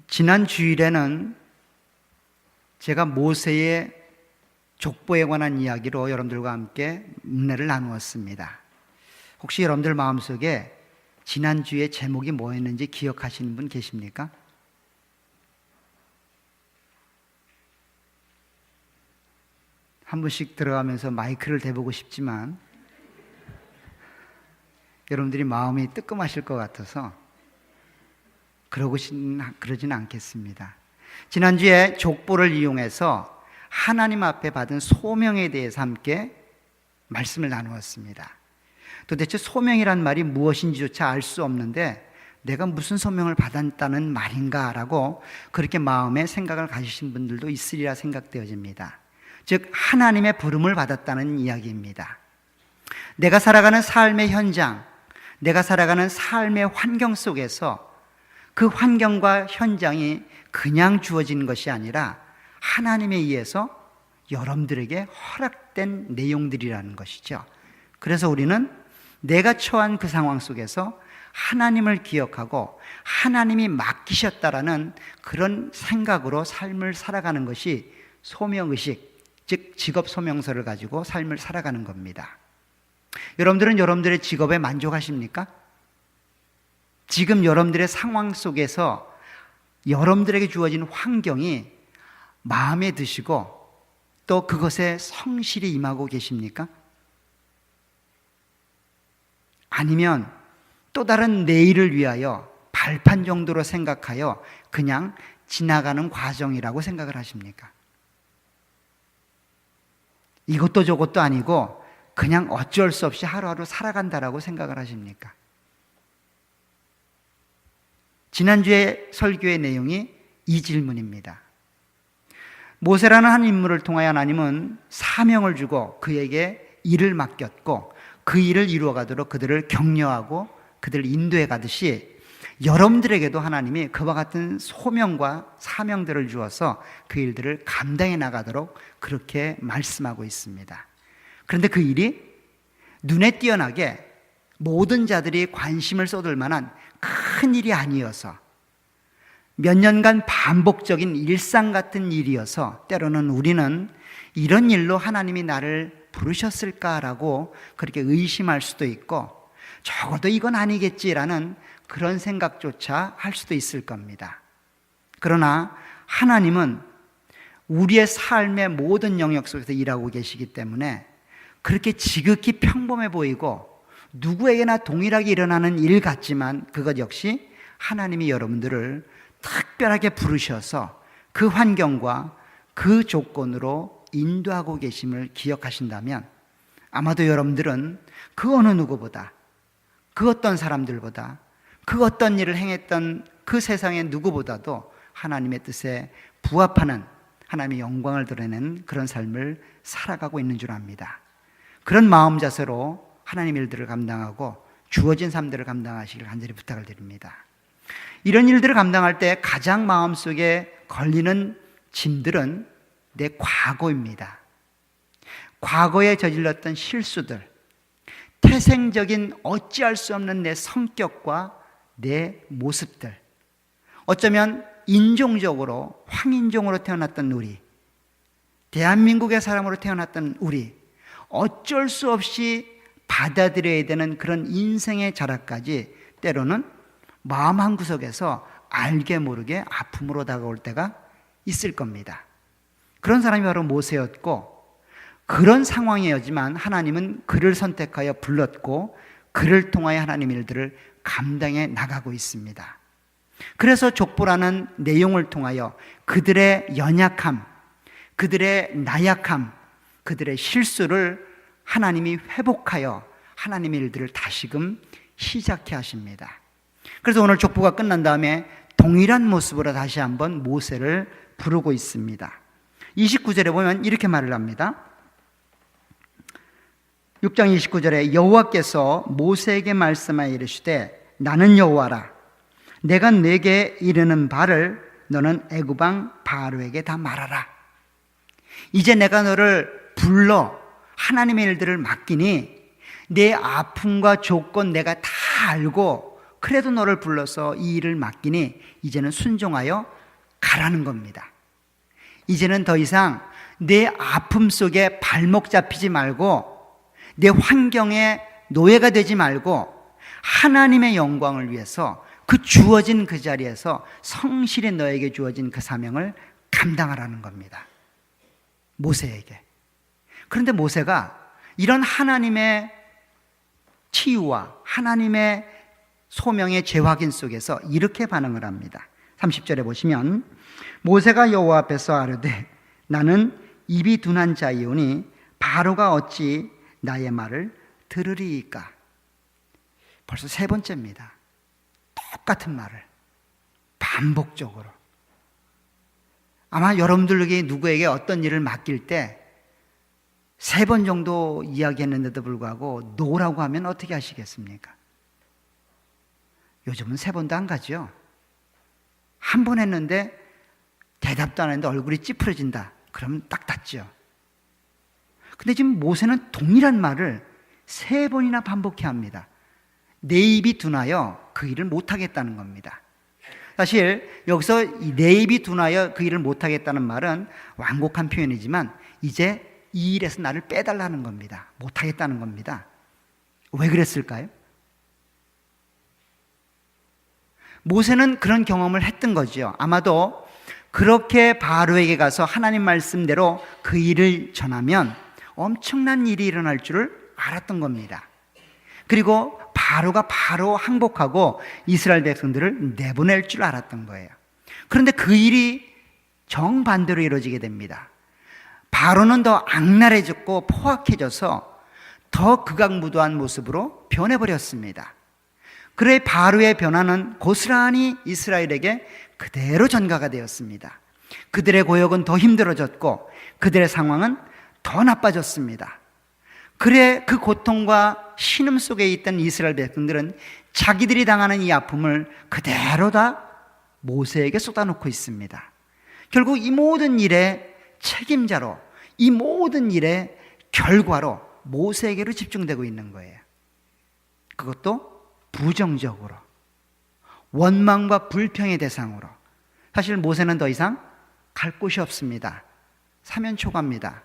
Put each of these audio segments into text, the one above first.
지난 주일에는 제가 모세의 족보에 관한 이야기로 여러분들과 함께 은혜를 나누었습니다. 혹시 여러분들 마음속에 지난주에 제목이 뭐였는지 기억하시는 분 계십니까? 한 분씩 들어가면서 마이크를 대보고 싶지만 여러분들이 마음이 뜨끔하실 것 같아서 그러진 않겠습니다. 지난주에 족보를 이용해서 하나님 앞에 받은 소명에 대해서 함께 말씀을 나누었습니다. 도대체 소명이란 말이 무엇인지조차 알 수 없는데 내가 무슨 소명을 받았다는 말인가라고 그렇게 마음에 생각을 가지신 분들도 있으리라 생각되어집니다. 즉 하나님의 부름을 받았다는 이야기입니다. 내가 살아가는 삶의 현장, 내가 살아가는 삶의 환경 속에서 그 환경과 현장이 그냥 주어진 것이 아니라 하나님에 의해서 여러분들에게 허락된 내용들이라는 것이죠. 그래서 우리는 내가 처한 그 상황 속에서 하나님을 기억하고 하나님이 맡기셨다라는 그런 생각으로 삶을 살아가는 것이 소명의식, 즉 직업 소명서를 가지고 삶을 살아가는 겁니다. 여러분들은 여러분들의 직업에 만족하십니까? 지금 여러분들의 상황 속에서 여러분들에게 주어진 환경이 마음에 드시고 또 그것에 성실히 임하고 계십니까? 아니면 또 다른 내일을 위하여 발판 정도로 생각하여 그냥 지나가는 과정이라고 생각을 하십니까? 이것도 저것도 아니고 그냥 어쩔 수 없이 하루하루 살아간다라고 생각을 하십니까? 지난주에 설교의 내용이 이 질문입니다. 모세라는 한 인물을 통하여 하나님은 사명을 주고 그에게 일을 맡겼고 그 일을 이루어가도록 그들을 격려하고 그들을 인도해 가듯이 여러분들에게도 하나님이 그와 같은 소명과 사명들을 주어서 그 일들을 감당해 나가도록 그렇게 말씀하고 있습니다. 그런데 그 일이 눈에 띄어나게 모든 자들이 관심을 쏟을 만한 큰 일이 아니어서 몇 년간 반복적인 일상 같은 일이어서 때로는 우리는 이런 일로 하나님이 나를 부르셨을까라고 그렇게 의심할 수도 있고 적어도 이건 아니겠지라는 그런 생각조차 할 수도 있을 겁니다. 그러나 하나님은 우리의 삶의 모든 영역 속에서 일하고 계시기 때문에 그렇게 지극히 평범해 보이고 누구에게나 동일하게 일어나는 일 같지만 그것 역시 하나님이 여러분들을 특별하게 부르셔서 그 환경과 그 조건으로 인도하고 계심을 기억하신다면 아마도 여러분들은 그 어느 누구보다 그 어떤 사람들보다 그 어떤 일을 행했던 그 세상의 누구보다도 하나님의 뜻에 부합하는 하나님의 영광을 드러내는 그런 삶을 살아가고 있는 줄 압니다. 그런 마음 자세로 하나님의 일들을 감당하고 주어진 삶들을 감당하시길 간절히 부탁을 드립니다. 이런 일들을 감당할 때 가장 마음속에 걸리는 짐들은 내 과거입니다. 과거에 저질렀던 실수들, 태생적인 어찌할 수 없는 내 성격과 내 모습들, 어쩌면 인종적으로 황인종으로 태어났던 우리, 대한민국의 사람으로 태어났던 우리, 어쩔 수 없이 받아들여야 되는 그런 인생의 자락까지 때로는 마음 한구석에서 알게 모르게 아픔으로 다가올 때가 있을 겁니다. 그런 사람이 바로 모세였고 그런 상황이었지만 하나님은 그를 선택하여 불렀고 그를 통하여 하나님 일들을 감당해 나가고 있습니다. 그래서 족보라는 내용을 통하여 그들의 연약함, 그들의 나약함, 그들의 실수를 하나님이 회복하여 하나님의 일들을 다시금 시작해 하십니다. 그래서 오늘 족보가 끝난 다음에 동일한 모습으로 다시 한번 모세를 부르고 있습니다. 29절에 보면 이렇게 말을 합니다. 6장 29절에 여호와께서 모세에게 말씀하여 이르시되 나는 여호와라 내가 내게 이르는 바를 너는 애굽 왕 바로에게 다 말하라. 이제 내가 너를 불러 하나님의 일들을 맡기니 내 아픔과 조건 내가 다 알고 그래도 너를 불러서 이 일을 맡기니 이제는 순종하여 가라는 겁니다. 이제는 더 이상 내 아픔 속에 발목 잡히지 말고 내 환경에 노예가 되지 말고 하나님의 영광을 위해서 그 주어진 그 자리에서 성실히 너에게 주어진 그 사명을 감당하라는 겁니다. 모세에게. 그런데 모세가 이런 하나님의 치유와 하나님의 소명의 재확인 속에서 이렇게 반응을 합니다. 30절에 보시면 모세가 여호와 앞에서 아뢰되 나는 입이 둔한 자이오니 바로가 어찌 나의 말을 들으리이까. 벌써 세 번째입니다. 똑같은 말을 반복적으로. 아마 여러분들에게 누구에게 어떤 일을 맡길 때 세 번 정도 이야기했는데도 불구하고 노라고 하면 어떻게 하시겠습니까? 요즘은 세 번도 안 가죠. 한 번 했는데 대답도 안 했는데 얼굴이 찌푸려진다. 그러면 딱 닫죠. 근데 지금 모세는 동일한 말을 세 번이나 반복해 합니다. 내 입이 둔하여 그 일을 못하겠다는 겁니다. 사실 여기서 내 입이 둔하여 그 일을 못하겠다는 말은 완곡한 표현이지만 이제 이 일에서 나를 빼달라는 겁니다. 못하겠다는 겁니다. 왜 그랬을까요? 모세는 그런 경험을 했던 거죠. 아마도 그렇게 바로에게 가서 하나님 말씀대로 그 일을 전하면 엄청난 일이 일어날 줄을 알았던 겁니다. 그리고 바로가 바로 항복하고 이스라엘 백성들을 내보낼 줄 알았던 거예요. 그런데 그 일이 정반대로 이루어지게 됩니다. 바로는 더 악랄해졌고 포악해져서 더 극악무도한 모습으로 변해버렸습니다. 그래 바로의 변화는 고스란히 이스라엘에게 그대로 전가가 되었습니다. 그들의 고역은 더 힘들어졌고 그들의 상황은 더 나빠졌습니다. 그래 그 고통과 신음 속에 있던 이스라엘 백성들은 자기들이 당하는 이 아픔을 그대로 다 모세에게 쏟아놓고 있습니다. 결국 이 모든 일의 책임자로, 이 모든 일의 결과로 모세에게로 집중되고 있는 거예요. 그것도 부정적으로, 원망과 불평의 대상으로. 사실 모세는 더 이상 갈 곳이 없습니다. 사면 초과입니다.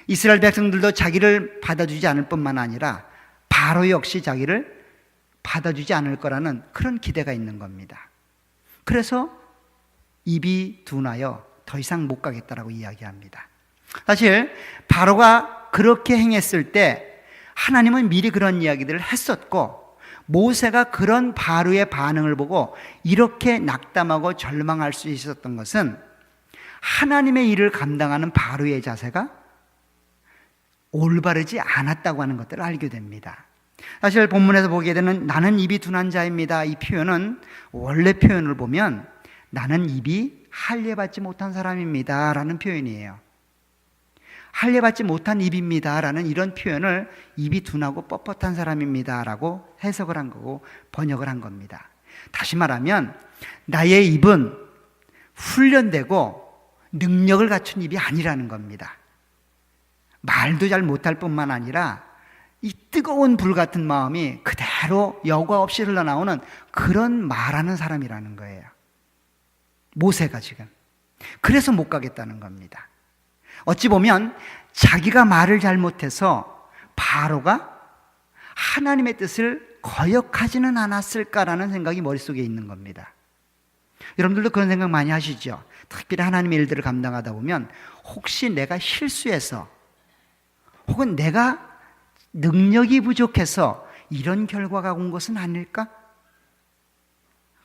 이스라엘 백성들도 자기를 받아주지 않을 뿐만 아니라 바로 역시 자기를 받아주지 않을 거라는 그런 기대가 있는 겁니다. 그래서 입이 둔하여 더 이상 못 가겠다라고 이야기합니다. 사실 바로가 그렇게 행했을 때 하나님은 미리 그런 이야기들을 했었고 모세가 그런 바로의 반응을 보고 이렇게 낙담하고 절망할 수 있었던 것은 하나님의 일을 감당하는 바로의 자세가 올바르지 않았다고 하는 것들을 알게 됩니다. 사실 본문에서 보게 되는 나는 입이 둔한 자입니다. 이 표현은 원래 표현을 보면 나는 입이 할례받지 못한 사람입니다 라는 표현이에요. 할례받지 못한 입입니다 라는 이런 표현을 입이 둔하고 뻣뻣한 사람입니다 라고 해석을 한 거고 번역을 한 겁니다. 다시 말하면 나의 입은 훈련되고 능력을 갖춘 입이 아니라는 겁니다. 말도 잘 못할 뿐만 아니라 이 뜨거운 불 같은 마음이 그대로 여과 없이 흘러나오는 그런 말하는 사람이라는 거예요. 모세가 지금. 그래서 못 가겠다는 겁니다. 어찌 보면 자기가 말을 잘못해서 바로가 하나님의 뜻을 거역하지는 않았을까라는 생각이 머릿속에 있는 겁니다. 여러분들도 그런 생각 많이 하시죠? 특별히 하나님의 일들을 감당하다 보면 혹시 내가 실수해서 혹은 내가 능력이 부족해서 이런 결과가 온 것은 아닐까?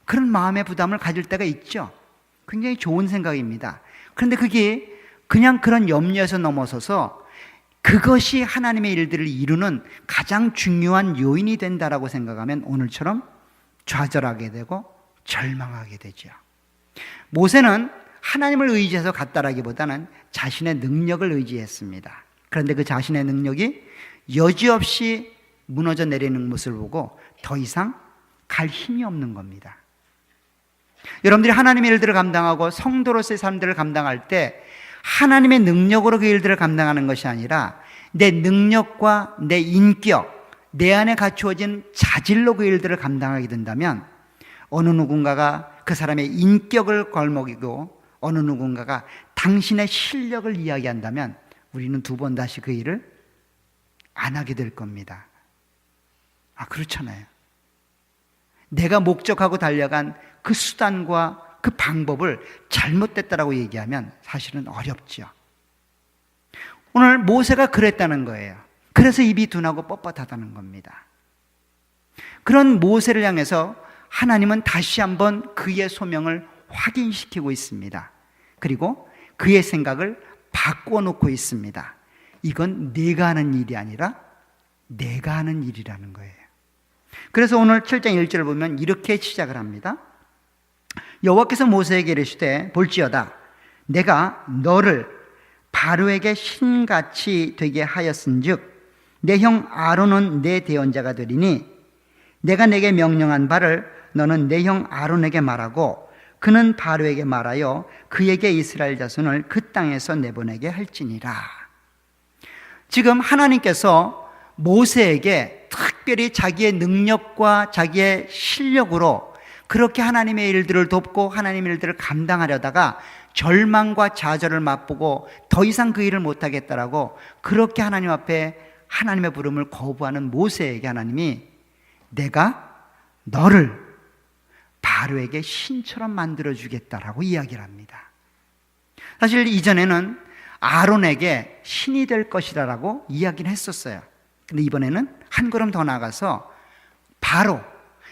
그런 마음의 부담을 가질 때가 있죠. 굉장히 좋은 생각입니다. 그런데 그게 그냥 그런 염려에서 넘어서서 그것이 하나님의 일들을 이루는 가장 중요한 요인이 된다라고 생각하면 오늘처럼 좌절하게 되고 절망하게 되죠. 모세는 하나님을 의지해서 갔다라기보다는 자신의 능력을 의지했습니다. 그런데 그 자신의 능력이 여지없이 무너져 내리는 모습을 보고 더 이상 갈 힘이 없는 겁니다. 여러분들이 하나님의 일들을 감당하고 성도로서의 삶들을 감당할 때 하나님의 능력으로 그 일들을 감당하는 것이 아니라 내 능력과 내 인격, 내 안에 갖추어진 자질로 그 일들을 감당하게 된다면 어느 누군가가 그 사람의 인격을 걸먹이고 어느 누군가가 당신의 실력을 이야기한다면 우리는 두 번 다시 그 일을 안 하게 될 겁니다. 그렇잖아요. 내가 목적하고 달려간 그 수단과 그 방법을 잘못됐다라고 얘기하면 사실은 어렵죠. 오늘 모세가 그랬다는 거예요. 그래서 입이 둔하고 뻣뻣하다는 겁니다. 그런 모세를 향해서 하나님은 다시 한번 그의 소명을 확인시키고 있습니다. 그리고 그의 생각을 바꾸어 놓고 있습니다. 이건 네가 하는 일이 아니라 내가 하는 일이라는 거예요. 그래서 오늘 7장 1절을 보면 이렇게 시작을 합니다. 여호와께서 모세에게 이르시되 볼지어다 내가 너를 바로에게 신같이 되게 하였은즉 내 형 아론은 내 대언자가 되리니 내가 내게 명령한 바를 너는 내 형 아론에게 말하고 그는 바로에게 말하여 그에게 이스라엘 자손을 그 땅에서 내보내게 할지니라. 지금 하나님께서 모세에게 특별히 자기의 능력과 자기의 실력으로 그렇게 하나님의 일들을 돕고 하나님의 일들을 감당하려다가 절망과 좌절을 맛보고 더 이상 그 일을 못하겠다라고 그렇게 하나님 앞에 하나님의 부름을 거부하는 모세에게 하나님이 내가 너를 바로에게 신처럼 만들어주겠다라고 이야기를 합니다. 사실 이전에는 아론에게 신이 될 것이라고 이야기를 했었어요. 근데 이번에는 한 걸음 더 나가서 바로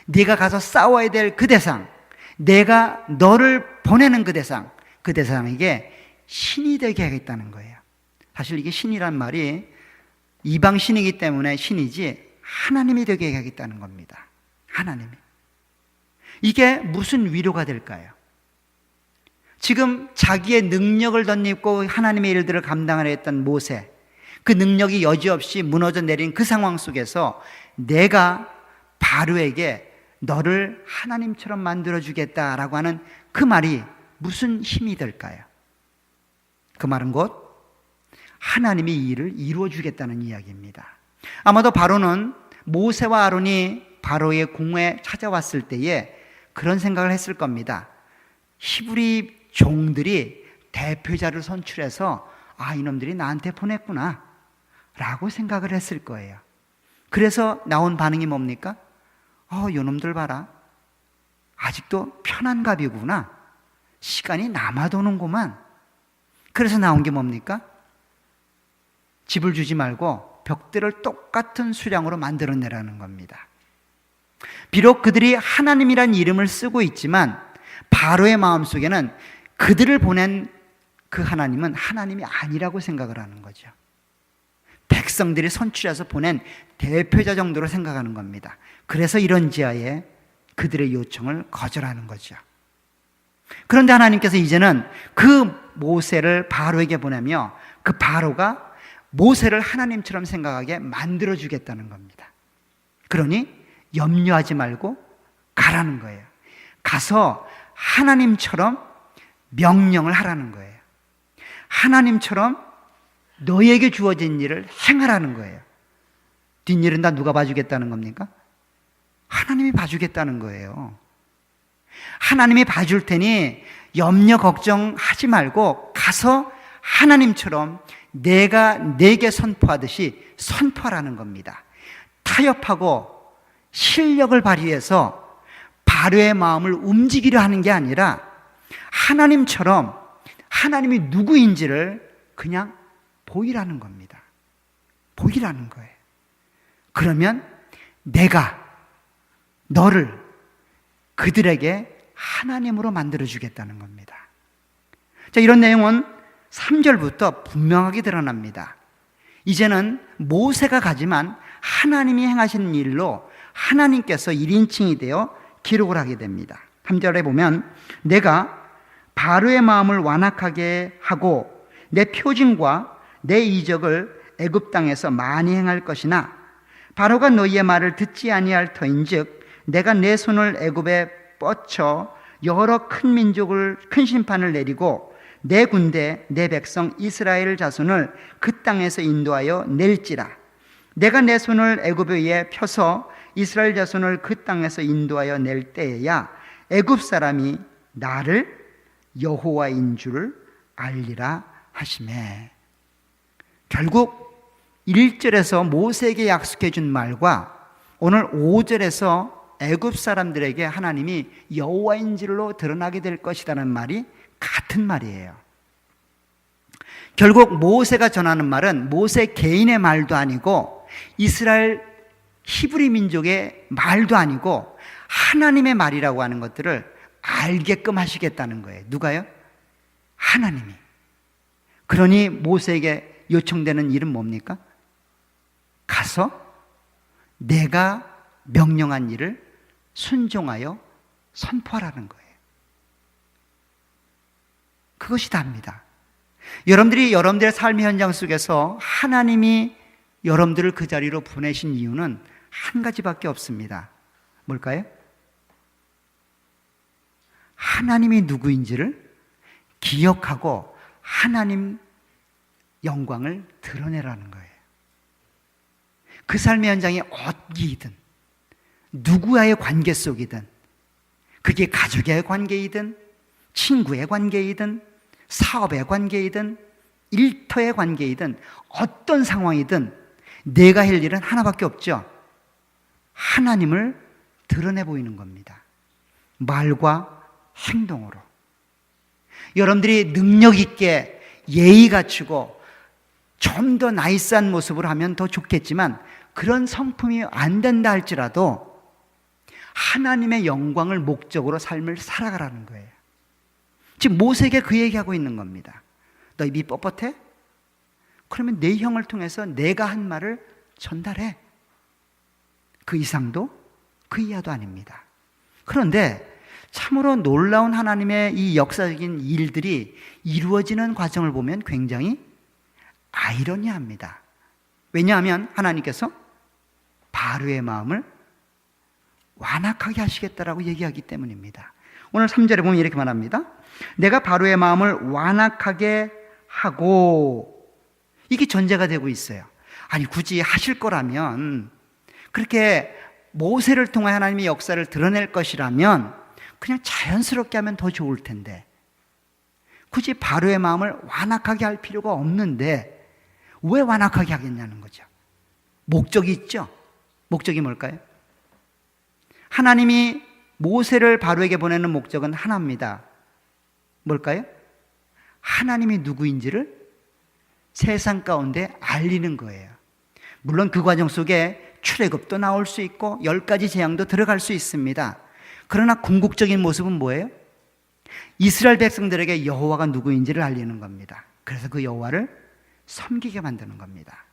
네가 가서 싸워야 될 그 대상, 내가 너를 보내는 그 대상에게 신이 되게 하겠다는 거예요. 사실 이게 신이란 말이 이방 신이기 때문에 신이지 하나님이 되게 하겠다는 겁니다. 하나님이. 이게 무슨 위로가 될까요? 지금 자기의 능력을 덧입고 하나님의 일들을 감당하려 했던 모세, 그 능력이 여지없이 무너져 내린 그 상황 속에서 내가 바로에게 너를 하나님처럼 만들어주겠다라고 하는 그 말이 무슨 힘이 될까요? 그 말은 곧 하나님이 이 일을 이루어주겠다는 이야기입니다. 아마도 바로는 모세와 아론이 바로의 궁에 찾아왔을 때에 그런 생각을 했을 겁니다. 히브리 종들이 대표자를 선출해서 이놈들이 나한테 보냈구나 라고 생각을 했을 거예요. 그래서 나온 반응이 뭡니까? 요놈들 봐라, 아직도 편한갑이구나, 시간이 남아도는구만. 그래서 나온 게 뭡니까? 집을 주지 말고 벽들을 똑같은 수량으로 만들어내라는 겁니다. 비록 그들이 하나님이란 이름을 쓰고 있지만 바로의 마음속에는 그들을 보낸 그 하나님은 하나님이 아니라고 생각을 하는 거죠. 백성들이 선출해서 보낸 대표자 정도로 생각하는 겁니다. 그래서 이런 지하에 그들의 요청을 거절하는 거죠. 그런데 하나님께서 이제는 그 모세를 바로에게 보내며 그 바로가 모세를 하나님처럼 생각하게 만들어주겠다는 겁니다. 그러니 염려하지 말고 가라는 거예요. 가서 하나님처럼 명령을 하라는 거예요. 하나님처럼 너에게 주어진 일을 행하라는 거예요. 뒷일은 다 누가 봐주겠다는 겁니까? 하나님이 봐주겠다는 거예요. 하나님이 봐줄 테니 염려 걱정하지 말고 가서 하나님처럼 내가 내게 선포하듯이 선포하라는 겁니다. 타협하고 실력을 발휘해서 바로의 마음을 움직이려 하는 게 아니라 하나님처럼 하나님이 누구인지를 그냥 보이라는 겁니다. 보이라는 거예요. 그러면 내가 너를 그들에게 하나님으로 만들어주겠다는 겁니다. 자, 이런 내용은 3절부터 분명하게 드러납니다. 이제는 모세가 가지만 하나님이 행하시는 일로 하나님께서 1인칭이 되어 기록을 하게 됩니다. 3절에 보면 내가 바로의 마음을 완악하게 하고 내 표징과 내 이적을 애굽 땅에서 많이 행할 것이나 바로가 너희의 말을 듣지 아니할 터인즉 내가 내 손을 애굽에 뻗쳐 여러 큰 민족을 큰 심판을 내리고 내 군대 내 백성 이스라엘 자손을 그 땅에서 인도하여 낼지라. 내가 내 손을 애굽에 펴서 이스라엘 자손을 그 땅에서 인도하여 낼 때에야 애굽 사람이 나를 여호와인 줄을 알리라 하시매. 결국 1절에서 모세에게 약속해 준 말과 오늘 5절에서 애굽 사람들에게 하나님이 여호와인 줄로 드러나게 될 것이라는 말이 같은 말이에요. 결국 모세가 전하는 말은 모세 개인의 말도 아니고 이스라엘 히브리 민족의 말도 아니고 하나님의 말이라고 하는 것들을 알게끔 하시겠다는 거예요. 누가요? 하나님이. 그러니 모세에게 요청되는 일은 뭡니까? 가서 내가 명령한 일을 순종하여 선포하라는 거예요. 그것이 답니다. 여러분들이 여러분들의 삶의 현장 속에서 하나님이 여러분들을 그 자리로 보내신 이유는 한 가지밖에 없습니다. 뭘까요? 하나님이 누구인지를 기억하고 하나님 영광을 드러내라는 거예요. 그 삶의 현장이 어디이든 누구와의 관계 속이든 그게 가족의 관계이든 친구의 관계이든 사업의 관계이든 일터의 관계이든 어떤 상황이든 내가 할 일은 하나밖에 없죠. 하나님을 드러내 보이는 겁니다. 말과 행동으로. 여러분들이 능력 있게 예의 갖추고 좀 더 나이스한 모습으로 하면 더 좋겠지만 그런 성품이 안 된다 할지라도 하나님의 영광을 목적으로 삶을 살아가라는 거예요. 지금 모세에게 그 얘기하고 있는 겁니다. 너 입이 뻣뻣해? 그러면 내 형을 통해서 내가 한 말을 전달해. 그 이상도 그 이하도 아닙니다. 그런데 참으로 놀라운 하나님의 이 역사적인 일들이 이루어지는 과정을 보면 굉장히 아이러니합니다. 왜냐하면 하나님께서 바로의 마음을 완악하게 하시겠다라고 얘기하기 때문입니다. 오늘 3절에 보면 이렇게 말합니다. 내가 바로의 마음을 완악하게 하고, 이게 전제가 되고 있어요. 아니 굳이 하실 거라면, 그렇게 모세를 통해 하나님의 역사를 드러낼 것이라면 그냥 자연스럽게 하면 더 좋을 텐데 굳이 바로의 마음을 완악하게 할 필요가 없는데 왜 완악하게 하겠냐는 거죠. 목적이 있죠. 목적이 뭘까요? 하나님이 모세를 바로에게 보내는 목적은 하나입니다. 뭘까요? 하나님이 누구인지를 세상 가운데 알리는 거예요. 물론 그 과정 속에 출애굽도 나올 수 있고 10가지 재앙도 들어갈 수 있습니다. 그러나 궁극적인 모습은 뭐예요? 이스라엘 백성들에게 여호와가 누구인지를 알리는 겁니다. 그래서 그 여호와를 섬기게 만드는 겁니다.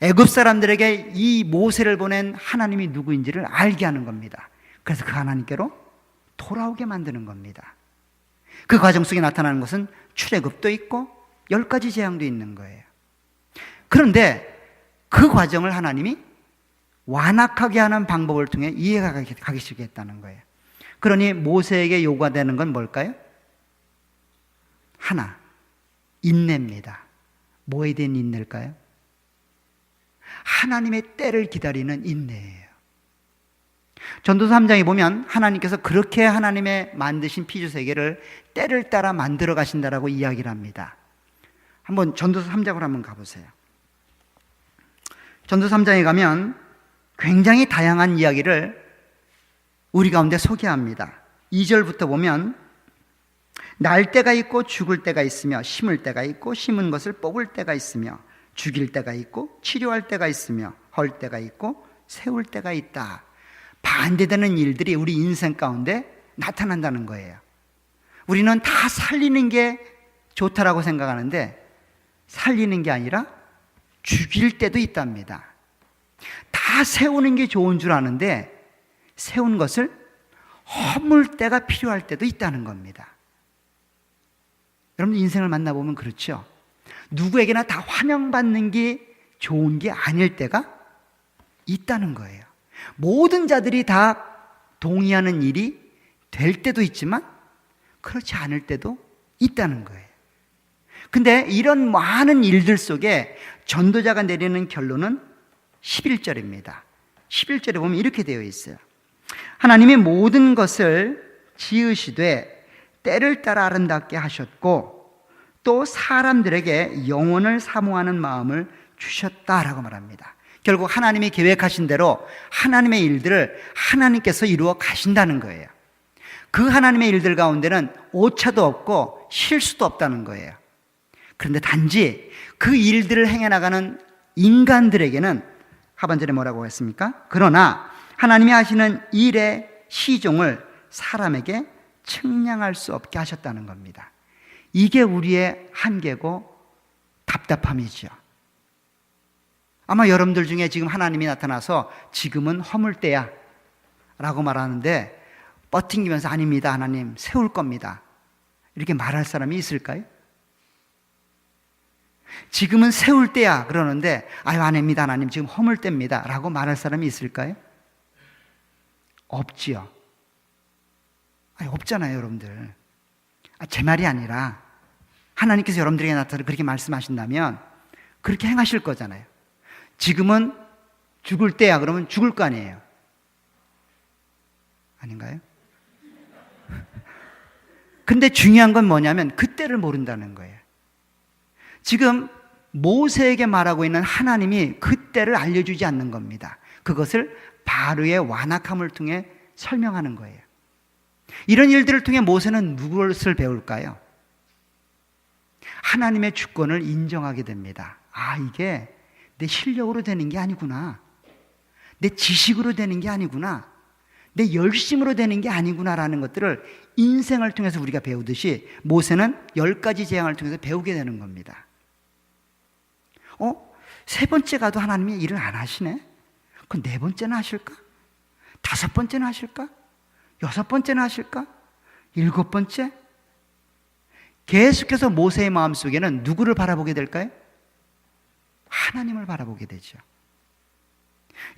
애굽 사람들에게 이 모세를 보낸 하나님이 누구인지를 알게 하는 겁니다. 그래서 그 하나님께로 돌아오게 만드는 겁니다. 그 과정 속에 나타나는 것은 출애굽도 있고 10가지 재앙도 있는 거예요. 그런데 그 과정을 하나님이 완악하게 하는 방법을 통해 이해가 가시겠다는 거예요. 그러니 모세에게 요구되는 건 뭘까요? 하나, 인내입니다. 뭐에 대한 인내일까요? 하나님의 때를 기다리는 인내예요. 전도서 3장에 보면 하나님께서 그렇게 하나님의 만드신 피조세계를 때를 따라 만들어 가신다라고 이야기를 합니다. 한번 전도서 3장으로 한번 가보세요. 전도서 3장에 가면 굉장히 다양한 이야기를 우리 가운데 소개합니다. 2절부터 보면 날 때가 있고 죽을 때가 있으며 심을 때가 있고 심은 것을 뽑을 때가 있으며 죽일 때가 있고 치료할 때가 있으며 헐 때가 있고 세울 때가 있다. 반대되는 일들이 우리 인생 가운데 나타난다는 거예요. 우리는 다 살리는 게 좋다라고 생각하는데 살리는 게 아니라 죽일 때도 있답니다. 다 세우는 게 좋은 줄 아는데 세운 것을 허물 때가 필요할 때도 있다는 겁니다. 여러분 인생을 만나보면 그렇죠. 누구에게나 다 환영받는 게 좋은 게 아닐 때가 있다는 거예요. 모든 자들이 다 동의하는 일이 될 때도 있지만 그렇지 않을 때도 있다는 거예요. 근데 이런 많은 일들 속에 전도자가 내리는 결론은 11절입니다. 11절에 보면 이렇게 되어 있어요. 하나님이 모든 것을 지으시되 때를 따라 아름답게 하셨고 또 사람들에게 영혼을 사모하는 마음을 주셨다라고 말합니다. 결국 하나님이 계획하신 대로 하나님의 일들을 하나님께서 이루어 가신다는 거예요. 그 하나님의 일들 가운데는 오차도 없고 실수도 없다는 거예요. 그런데 단지 그 일들을 행해나가는 인간들에게는 하반절에 뭐라고 했습니까? 그러나 하나님이 하시는 일의 시종을 사람에게 측량할 수 없게 하셨다는 겁니다. 이게 우리의 한계고 답답함이죠. 아마 여러분들 중에 지금 하나님이 나타나서 지금은 허물 때야 라고 말하는데 뻗팅기면서 아닙니다 하나님 세울 겁니다 이렇게 말할 사람이 있을까요? 지금은 세울 때야 그러는데 아유 아닙니다 하나님 지금 허물 때입니다 라고 말할 사람이 있을까요? 없지요. 아니, 없잖아요 여러분들. 제 말이 아니라 하나님께서 여러분들에게 나타나서 그렇게 말씀하신다면 그렇게 행하실 거잖아요. 지금은 죽을 때야 그러면 죽을 거 아니에요. 아닌가요? 근데 중요한 건 뭐냐면 그때를 모른다는 거예요. 지금 모세에게 말하고 있는 하나님이 그때를 알려주지 않는 겁니다. 그것을 바로의 완악함을 통해 설명하는 거예요. 이런 일들을 통해 모세는 무엇을 배울까요? 하나님의 주권을 인정하게 됩니다. 이게 내 실력으로 되는 게 아니구나. 내 지식으로 되는 게 아니구나. 내 열심으로 되는 게 아니구나라는 것들을 인생을 통해서 우리가 배우듯이 모세는 10가지 재앙을 통해서 배우게 되는 겁니다. 세 번째 가도 하나님이 일을 안 하시네? 그럼 네 번째는 하실까? 다섯 번째는 하실까? 여섯 번째는 하실까? 일곱 번째? 계속해서 모세의 마음속에는 누구를 바라보게 될까요? 하나님을 바라보게 되죠.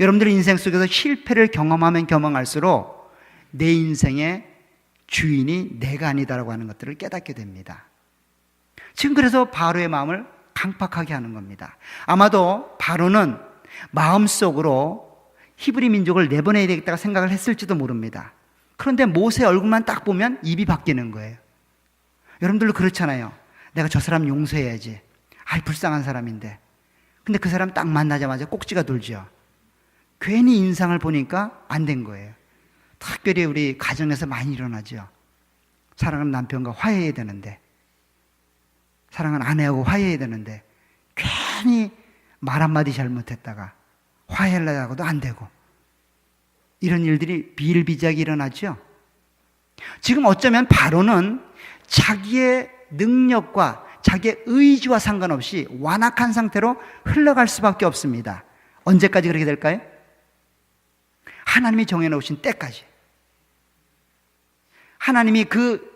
여러분들의 인생 속에서 실패를 경험하면 경험할수록 내 인생의 주인이 내가 아니다라고 하는 것들을 깨닫게 됩니다. 지금 그래서 바로의 마음을 강팍하게 하는 겁니다. 아마도 바로는 마음속으로 히브리 민족을 내보내야 되겠다고 생각을 했을지도 모릅니다. 그런데 모세 얼굴만 딱 보면 입이 바뀌는 거예요. 여러분들도 그렇잖아요. 내가 저 사람 용서해야지. 불쌍한 사람인데. 근데 그 사람 딱 만나자마자 꼭지가 돌죠. 괜히 인상을 보니까 안 된 거예요. 특별히 우리 가정에서 많이 일어나죠. 사랑하는 남편과 화해해야 되는데, 사랑하는 아내하고 화해해야 되는데 괜히 말 한마디 잘못했다가 화해하려고 안 되고 이런 일들이 비일비재하게 일어나죠. 지금 어쩌면 바로는 자기의 능력과 자기의 의지와 상관없이 완악한 상태로 흘러갈 수밖에 없습니다. 언제까지 그렇게 될까요? 하나님이 정해놓으신 때까지. 하나님이 그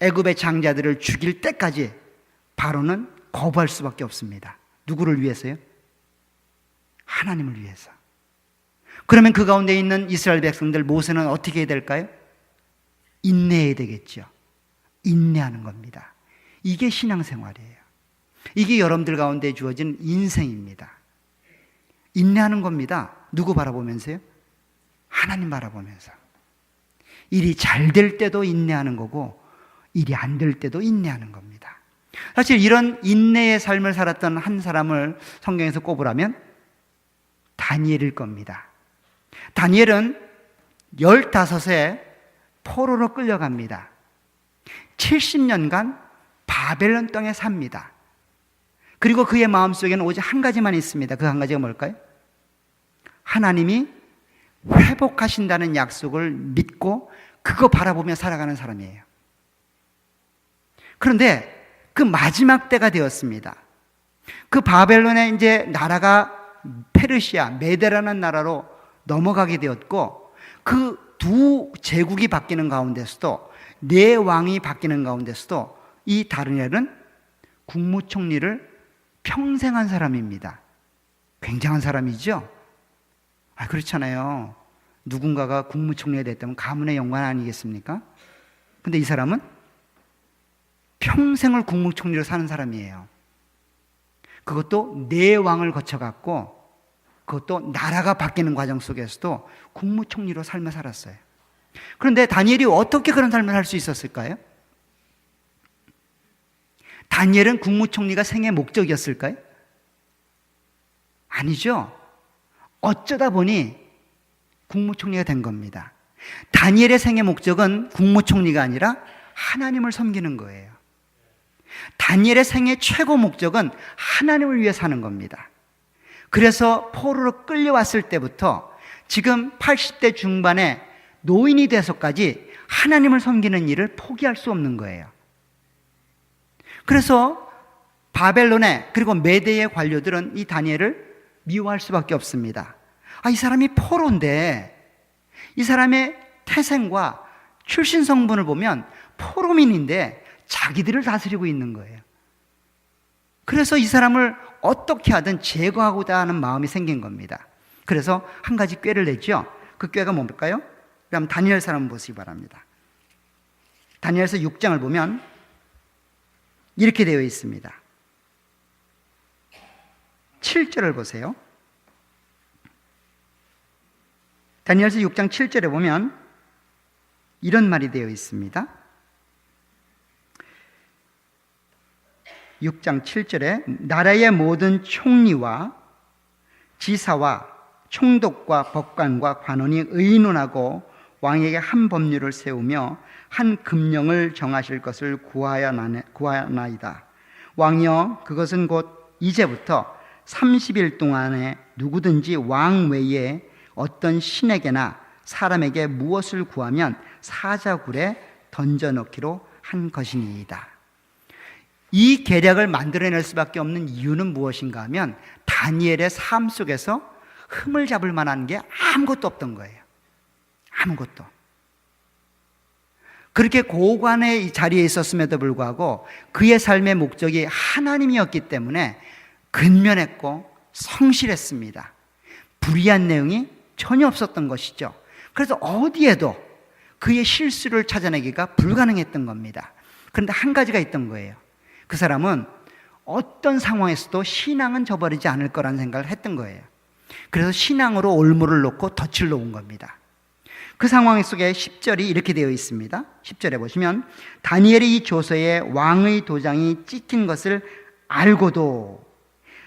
애굽의 장자들을 죽일 때까지 바로는 거부할 수밖에 없습니다. 누구를 위해서요? 하나님을 위해서. 그러면 그 가운데 있는 이스라엘 백성들 모세는 어떻게 해야 될까요? 인내해야 되겠죠. 인내하는 겁니다. 이게 신앙생활이에요. 이게 여러분들 가운데 주어진 인생입니다. 인내하는 겁니다. 누구 바라보면서요? 하나님 바라보면서. 일이 잘 될 때도 인내하는 거고 일이 안 될 때도 인내하는 겁니다. 사실 이런 인내의 삶을 살았던 한 사람을 성경에서 꼽으라면 다니엘일 겁니다. 다니엘은 15세 포로로 끌려갑니다. 70년간 바벨론 땅에 삽니다. 그리고 그의 마음속에는 오직 한 가지만 있습니다. 그 한 가지가 뭘까요? 하나님이 회복하신다는 약속을 믿고 그거 바라보며 살아가는 사람이에요. 그런데 그 마지막 때가 되었습니다. 그 바벨론의 이제 나라가 페르시아, 메데라는 나라로 넘어가게 되었고 그 두 제국이 바뀌는 가운데서도 네 왕이 바뀌는 가운데서도 이 다니엘은 국무총리를 평생 한 사람입니다. 굉장한 사람이죠? 그렇잖아요. 누군가가 국무총리가 됐다면 가문의 영광 아니겠습니까? 근데 이 사람은 평생을 국무총리로 사는 사람이에요. 그것도 네 왕을 거쳐갔고 그것도 나라가 바뀌는 과정 속에서도 국무총리로 삶을 살았어요. 그런데 다니엘이 어떻게 그런 삶을 살 수 있었을까요? 다니엘은 국무총리가 생애 목적이었을까요? 아니죠. 어쩌다 보니 국무총리가 된 겁니다. 다니엘의 생애 목적은 국무총리가 아니라 하나님을 섬기는 거예요. 다니엘의 생애 최고 목적은 하나님을 위해 사는 겁니다. 그래서 포로로 끌려왔을 때부터 지금 80대 중반에 노인이 돼서까지 하나님을 섬기는 일을 포기할 수 없는 거예요. 그래서 바벨론의 그리고 메대의 관료들은 이 다니엘을 미워할 수밖에 없습니다. 이 사람이 포로인데 이 사람의 태생과 출신 성분을 보면 포로민인데 자기들을 다스리고 있는 거예요. 그래서 이 사람을 어떻게 하든 제거하고자 하는 마음이 생긴 겁니다. 그래서 한 가지 꾀를 냈죠. 그 꾀가 뭘까요? 그럼 다니엘서 한번 보시기 바랍니다. 다니엘서 6장을 보면 이렇게 되어 있습니다. 7절을 보세요. 다니엘서 6장 7절에 보면 이런 말이 되어 있습니다. 6장 7절에 나라의 모든 총리와 지사와 총독과 법관과 관원이 의논하고 왕에게 한 법률을 세우며 한 금령을 정하실 것을 구하나이다. 왕이여, 그것은 곧 이제부터 30일 동안에 누구든지 왕 외에 어떤 신에게나 사람에게 무엇을 구하면 사자굴에 던져넣기로 한 것이니이다. 이 계략을 만들어낼 수밖에 없는 이유는 무엇인가 하면 다니엘의 삶 속에서 흠을 잡을 만한 게 아무것도 없던 거예요. 아무것도. 그렇게 고관의 이 자리에 있었음에도 불구하고 그의 삶의 목적이 하나님이었기 때문에 근면했고 성실했습니다. 불의한 내용이 전혀 없었던 것이죠. 그래서 어디에도 그의 실수를 찾아내기가 불가능했던 겁니다. 그런데 한 가지가 있던 거예요. 그 사람은 어떤 상황에서도 신앙은 저버리지 않을 거라는 생각을 했던 거예요. 그래서 신앙으로 올무를 놓고 덫을 놓은 겁니다. 그 상황 속에 10절이 이렇게 되어 있습니다. 10절에 보시면 다니엘이 이 조서에 왕의 도장이 찍힌 것을 알고도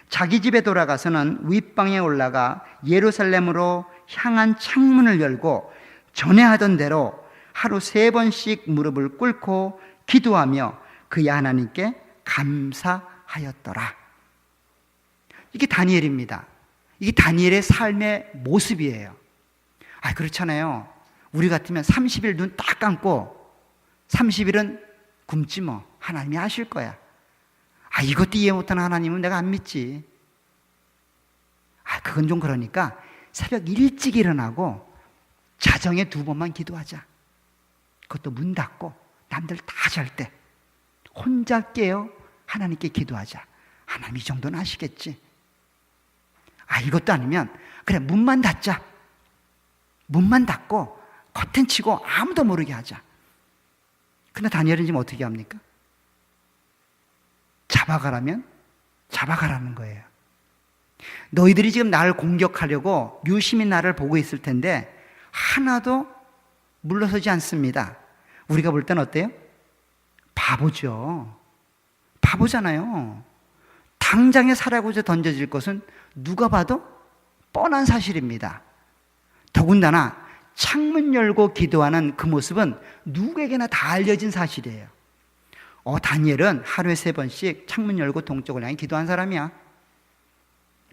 자기 집에 돌아가서는 윗방에 올라가 예루살렘으로 향한 창문을 열고 전에 하던 대로 하루 3번씩 무릎을 꿇고 기도하며 그의 하나님께 감사하였더라. 이게 다니엘입니다. 이게 다니엘의 삶의 모습이에요. 그렇잖아요. 우리 같으면 30일 눈 딱 감고 30일은 굶지 뭐. 하나님이 하실 거야. 이것도 이해 못하는 하나님은 내가 안 믿지. 그건 좀 그러니까 새벽 일찍 일어나고 자정에 2번만 기도하자. 그것도 문 닫고 남들 다 잘 때 혼자 깨어 하나님께 기도하자. 하나님 이 정도는 하시겠지. 이것도 아니면 그래 문만 닫자. 문만 닫고 커튼 치고 아무도 모르게 하자. 근데 다니엘은 지금 어떻게 합니까? 잡아가라면 잡아가라는 거예요. 너희들이 지금 나를 공격하려고 유심히 나를 보고 있을 텐데 하나도 물러서지 않습니다. 우리가 볼 땐 어때요? 바보죠. 바보잖아요. 당장에 사라고자 던져질 것은 누가 봐도 뻔한 사실입니다. 더군다나 창문 열고 기도하는 그 모습은 누구에게나 다 알려진 사실이에요. 다니엘은 하루에 3번씩 창문 열고 동쪽을 향해 기도한 사람이야.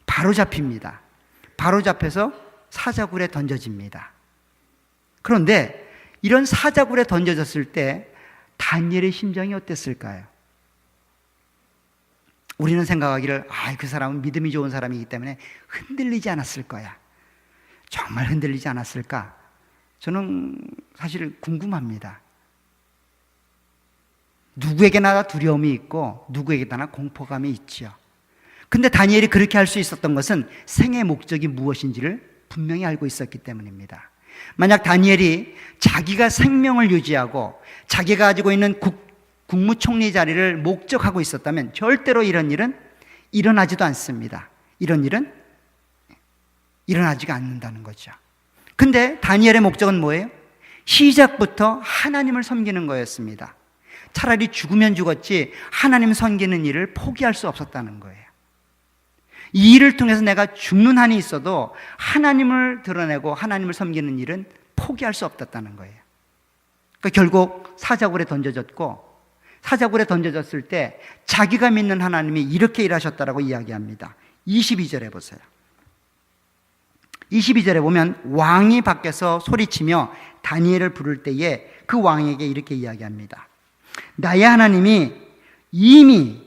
바로 잡힙니다. 바로 잡혀서 사자굴에 던져집니다. 그런데 이런 사자굴에 던져졌을 때 다니엘의 심정이 어땠을까요? 우리는 생각하기를 그 사람은 믿음이 좋은 사람이기 때문에 흔들리지 않았을 거야. 정말 흔들리지 않았을까? 저는 사실 궁금합니다. 누구에게나 두려움이 있고 누구에게나 공포감이 있죠. 근데 다니엘이 그렇게 할 수 있었던 것은 생의 목적이 무엇인지를 분명히 알고 있었기 때문입니다. 만약 다니엘이 자기가 생명을 유지하고 자기가 가지고 있는 국무총리 자리를 목적하고 있었다면 절대로 이런 일은 일어나지도 않습니다. 이런 일은 일어나지가 않는다는 거죠. 근데 다니엘의 목적은 뭐예요? 시작부터 하나님을 섬기는 거였습니다. 차라리 죽으면 죽었지 하나님 섬기는 일을 포기할 수 없었다는 거예요. 이 일을 통해서 내가 죽는 한이 있어도 하나님을 드러내고 하나님을 섬기는 일은 포기할 수 없었다는 거예요. 그러니까 결국 사자굴에 던져졌고, 사자굴에 던져졌을 때 자기가 믿는 하나님이 이렇게 일하셨다라고 이야기합니다. 22절에 보세요. 22절에 보면 왕이 밖에서 소리치며 다니엘을 부를 때에 그 왕에게 이렇게 이야기합니다. 나의 하나님이 이미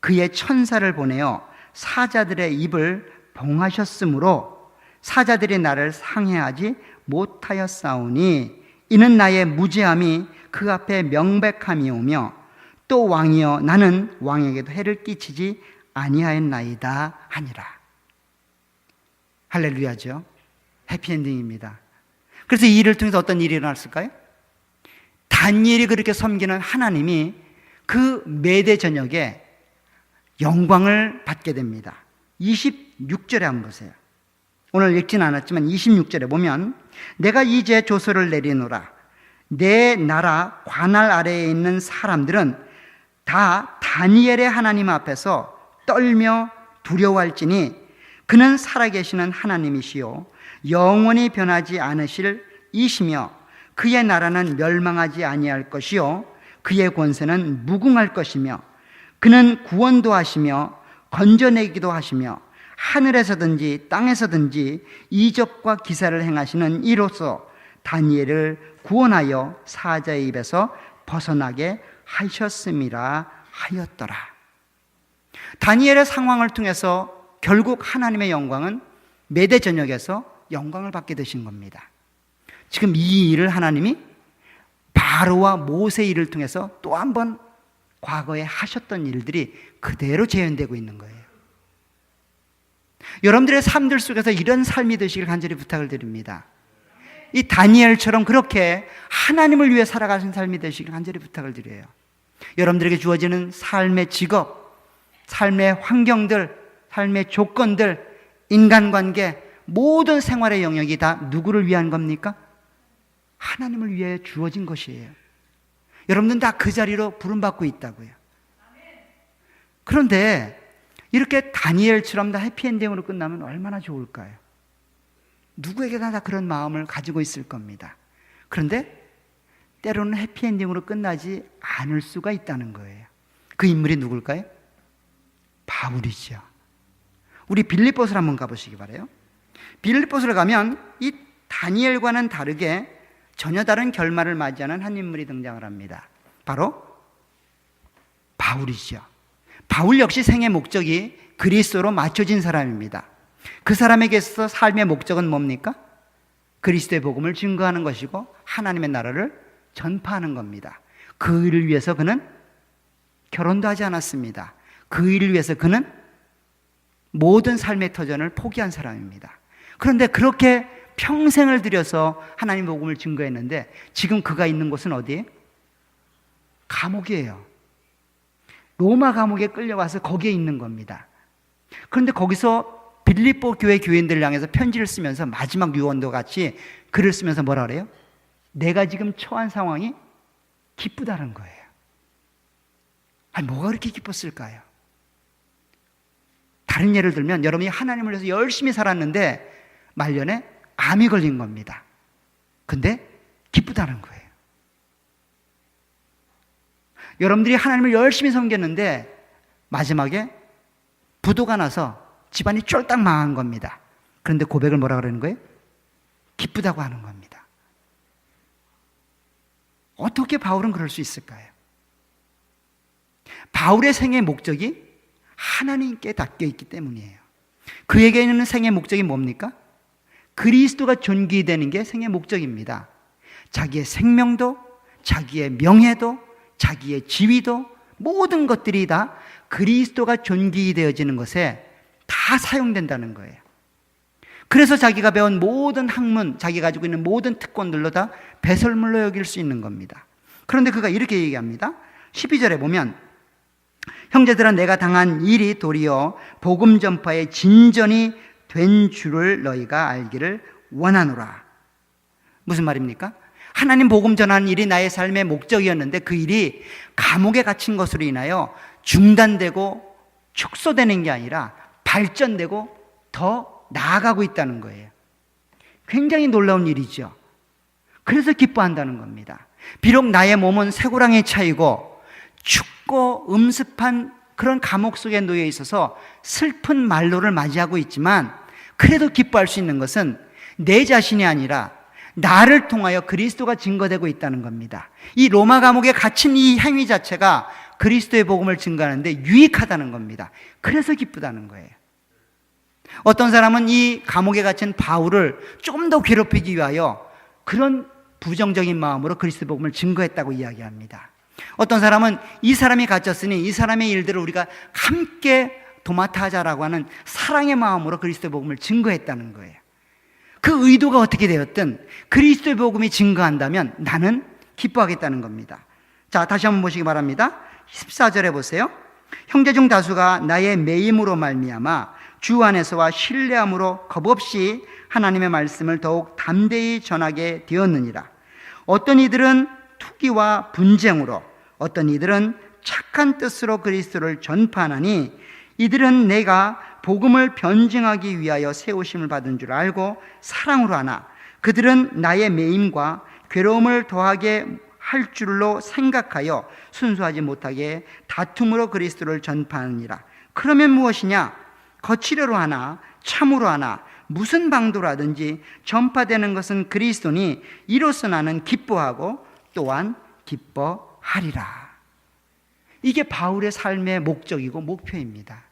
그의 천사를 보내어 사자들의 입을 봉하셨으므로 사자들이 나를 상해하지 못하였사오니 이는 나의 무죄함이 그 앞에 명백함이오며 또 왕이여 나는 왕에게도 해를 끼치지 아니하였나이다 하니라. 할렐루야죠. 해피엔딩입니다. 그래서 이 일을 통해서 어떤 일이 일어났을까요? 다니엘이 그렇게 섬기는 하나님이 그 메대 저녁에 영광을 받게 됩니다. 26절에 한번 보세요. 오늘 읽지는 않았지만 26절에 보면 내가 이제 조서를 내리노라. 내 나라 관할 아래에 있는 사람들은 다 다니엘의 하나님 앞에서 떨며 두려워할지니 그는 살아계시는 하나님이시요 영원히 변하지 않으실 이시며 그의 나라는 멸망하지 아니할 것이요 그의 권세는 무궁할 것이며 그는 구원도 하시며 건져내기도 하시며 하늘에서든지 땅에서든지 이적과 기사를 행하시는 이로써 다니엘을 구원하여 사자의 입에서 벗어나게 하셨음이라 하였더라. 다니엘의 상황을 통해서 결국 하나님의 영광은 메대 저녁에서 영광을 받게 되신 겁니다. 지금 이 일을 하나님이 바로와 모세 일을 통해서 또 한 번 과거에 하셨던 일들이 그대로 재현되고 있는 거예요. 여러분들의 삶들 속에서 이런 삶이 되시길 간절히 부탁을 드립니다. 이 다니엘처럼 그렇게 하나님을 위해 살아가신 삶이 되시길 간절히 부탁을 드려요. 여러분들에게 주어지는 삶의 직업, 삶의 환경들, 삶의 조건들, 인간관계, 모든 생활의 영역이 다 누구를 위한 겁니까? 하나님을 위해 주어진 것이에요. 여러분들은 다 그 자리로 부름받고 있다고요. 그런데 이렇게 다니엘처럼 다 해피엔딩으로 끝나면 얼마나 좋을까요? 누구에게나 다 그런 마음을 가지고 있을 겁니다. 그런데 때로는 해피엔딩으로 끝나지 않을 수가 있다는 거예요. 그 인물이 누굴까요? 바울이죠. 우리 빌립보서를 한번 가보시기 바라요. 빌립보서를 가면 이 다니엘과는 다르게 전혀 다른 결말을 맞이하는 한 인물이 등장을 합니다. 바로 바울이죠. 바울 역시 생의 목적이 그리스도로 맞춰진 사람입니다. 그 사람에게 있어서 삶의 목적은 뭡니까? 그리스도의 복음을 증거하는 것이고 하나님의 나라를 전파하는 겁니다. 그 일을 위해서 그는 결혼도 하지 않았습니다. 그 일을 위해서 그는 모든 삶의 터전을 포기한 사람입니다. 그런데 그렇게 평생을 들여서 하나님의 복음을 증거했는데 지금 그가 있는 곳은 어디예요? 감옥이에요. 로마 감옥에 끌려와서 거기에 있는 겁니다. 그런데 거기서 빌립보 교회 교인들을 향해서 편지를 쓰면서 마지막 유언도 같이 글을 쓰면서 뭐라 그래요? 내가 지금 처한 상황이 기쁘다는 거예요. 아니, 뭐가 그렇게 기뻤을까요? 다른 예를 들면 여러분이 하나님을 위해서 열심히 살았는데 말년에 암이 걸린 겁니다. 근데 기쁘다는 거예요. 여러분들이 하나님을 열심히 섬겼는데 마지막에 부도가 나서 집안이 쫄딱 망한 겁니다. 그런데 고백을 뭐라 그러는 거예요? 기쁘다고 하는 겁니다. 어떻게 바울은 그럴 수 있을까요? 바울의 생의 목적이 하나님께 닿겨 있기 때문이에요. 그에게는 생의 목적이 뭡니까? 그리스도가 존귀되는 게 생의 목적입니다. 자기의 생명도, 자기의 명예도, 자기의 지위도 모든 것들이 다 그리스도가 존귀되어지는 것에 다 사용된다는 거예요. 그래서 자기가 배운 모든 학문, 자기가 가지고 있는 모든 특권들로 다 배설물로 여길 수 있는 겁니다. 그런데 그가 이렇게 얘기합니다. 12절에 보면 형제들아 내가 당한 일이 도리어 복음 전파의 진전이 된 줄을 너희가 알기를 원하노라. 무슨 말입니까? 하나님 복음 전하는 일이 나의 삶의 목적이었는데 그 일이 감옥에 갇힌 것으로 인하여 중단되고 축소되는 게 아니라 발전되고 더 나아가고 있다는 거예요. 굉장히 놀라운 일이죠. 그래서 기뻐한다는 겁니다. 비록 나의 몸은 쇠고랑에 차이고 춥고 음습한 그런 감옥 속에 놓여 있어서 슬픈 말로를 맞이하고 있지만 그래도 기뻐할 수 있는 것은 내 자신이 아니라 나를 통하여 그리스도가 증거되고 있다는 겁니다. 이 로마 감옥에 갇힌 이 행위 자체가 그리스도의 복음을 증거하는데 유익하다는 겁니다. 그래서 기쁘다는 거예요. 어떤 사람은 이 감옥에 갇힌 바울을 조금 더 괴롭히기 위하여 그런 부정적인 마음으로 그리스도 복음을 증거했다고 이야기합니다. 어떤 사람은 이 사람이 갇혔으니 이 사람의 일들을 우리가 함께 도맡아 하자라고 하는 사랑의 마음으로 그리스도 복음을 증거했다는 거예요. 그 의도가 어떻게 되었든 그리스도의 복음이 증거한다면 나는 기뻐하겠다는 겁니다. 자, 다시 한번 보시기 바랍니다. 14절에 보세요. 형제 중 다수가 나의 매임으로 말미암아 주 안에서와 신뢰함으로 겁없이 하나님의 말씀을 더욱 담대히 전하게 되었느니라. 어떤 이들은 투기와 분쟁으로, 어떤 이들은 착한 뜻으로 그리스도를 전파하나니 이들은 내가 복음을 변증하기 위하여 세우심을 받은 줄 알고 사랑으로 하나 그들은 나의 매임과 괴로움을 더하게 할 줄로 생각하여 순수하지 못하게 다툼으로 그리스도를 전파하느니라. 그러면 무엇이냐? 거칠어로 하나 참으로 하나 무슨 방도로 하든지 전파되는 것은 그리스도니 이로써 나는 기뻐하고 또한 기뻐하리라. 이게 바울의 삶의 목적이고 목표입니다.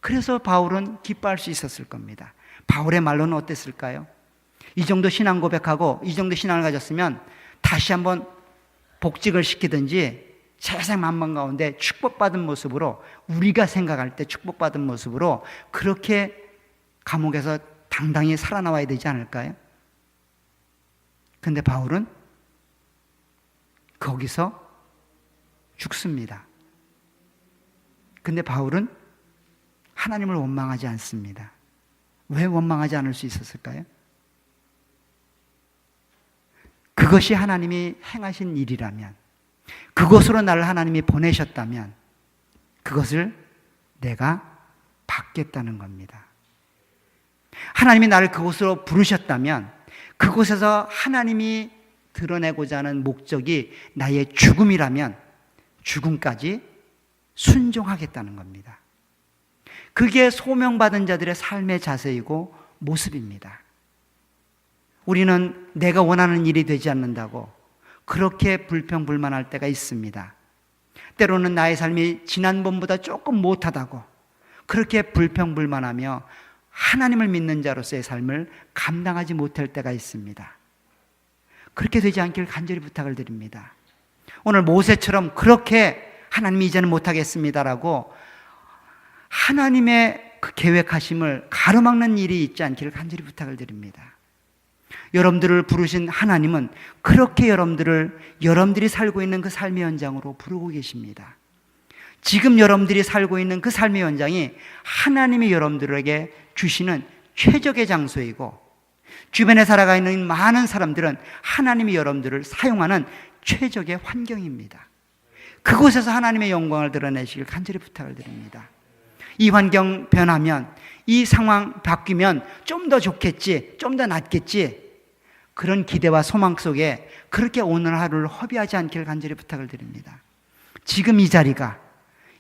그래서 바울은 기뻐할 수 있었을 겁니다. 바울의 말로는 어땠을까요? 이 정도 신앙 고백하고 이 정도 신앙을 가졌으면 다시 한번 복직을 시키든지 세상 만방 가운데 축복받은 모습으로, 우리가 생각할 때 축복받은 모습으로 그렇게 감옥에서 당당히 살아나와야 되지 않을까요? 근데 바울은 거기서 죽습니다. 근데 바울은 하나님을 원망하지 않습니다. 왜 원망하지 않을 수 있었을까요? 그것이 하나님이 행하신 일이라면, 그것으로 나를 하나님이 보내셨다면 그것을 내가 받겠다는 겁니다. 하나님이 나를 그곳으로 부르셨다면 그곳에서 하나님이 드러내고자 하는 목적이 나의 죽음이라면 죽음까지 순종하겠다는 겁니다. 그게 소명받은 자들의 삶의 자세이고 모습입니다. 우리는 내가 원하는 일이 되지 않는다고 그렇게 불평불만할 때가 있습니다. 때로는 나의 삶이 지난번보다 조금 못하다고 그렇게 불평불만하며 하나님을 믿는 자로서의 삶을 감당하지 못할 때가 있습니다. 그렇게 되지 않길 간절히 부탁을 드립니다. 오늘 모세처럼 그렇게 하나님이 이제는 못하겠습니다라고 하나님의 그 계획하심을 가로막는 일이 있지 않기를 간절히 부탁을 드립니다. 여러분들을 부르신 하나님은 그렇게 여러분들이 살고 있는 그 삶의 현장으로 부르고 계십니다. 지금 여러분들이 살고 있는 그 삶의 현장이 하나님이 여러분들에게 주시는 최적의 장소이고, 주변에 살아가 있는 많은 사람들은 하나님이 여러분들을 사용하는 최적의 환경입니다. 그곳에서 하나님의 영광을 드러내시길 간절히 부탁을 드립니다. 이 환경 변하면, 이 상황 바뀌면 좀 더 좋겠지, 좀 더 낫겠지, 그런 기대와 소망 속에 그렇게 오늘 하루를 허비하지 않기를 간절히 부탁을 드립니다. 지금 이 자리가,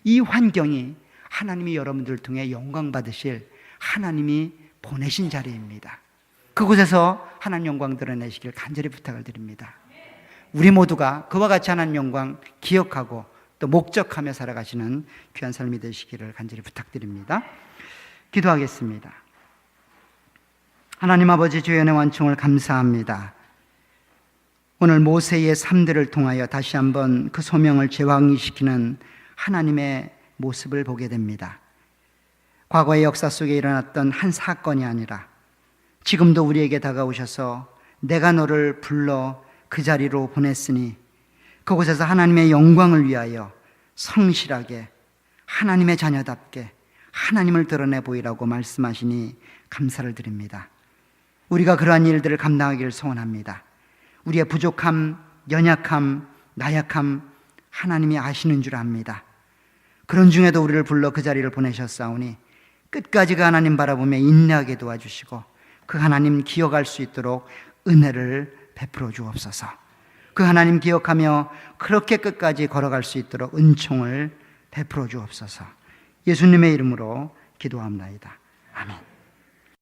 이 환경이 하나님이 여러분들을 통해 영광 받으실 하나님이 보내신 자리입니다. 그곳에서 하나님 영광 드러내시길 간절히 부탁을 드립니다. 우리 모두가 그와 같이 하나님 영광 기억하고 또 목적하며 살아가시는 귀한 삶이 되시기를 간절히 부탁드립니다. 기도하겠습니다. 하나님 아버지, 주의 은혜 완충을 감사합니다. 오늘 모세의 삶들을 통하여 다시 한번 그 소명을 재확인시키는 하나님의 모습을 보게 됩니다. 과거의 역사 속에 일어났던 한 사건이 아니라 지금도 우리에게 다가오셔서 내가 너를 불러 그 자리로 보냈으니 그곳에서 하나님의 영광을 위하여 성실하게 하나님의 자녀답게 하나님을 드러내 보이라고 말씀하시니 감사를 드립니다. 우리가 그러한 일들을 감당하기를 소원합니다. 우리의 부족함, 연약함, 나약함 하나님이 아시는 줄 압니다. 그런 중에도 우리를 불러 그 자리를 보내셨사오니 끝까지 그 하나님 바라보며 인내하게 도와주시고 그 하나님 기억할 수 있도록 은혜를 베풀어 주옵소서. 그 하나님 기억하며 그렇게 끝까지 걸어갈 수 있도록 은총을 베풀어 주옵소서. 예수님의 이름으로 기도합니다. 아멘.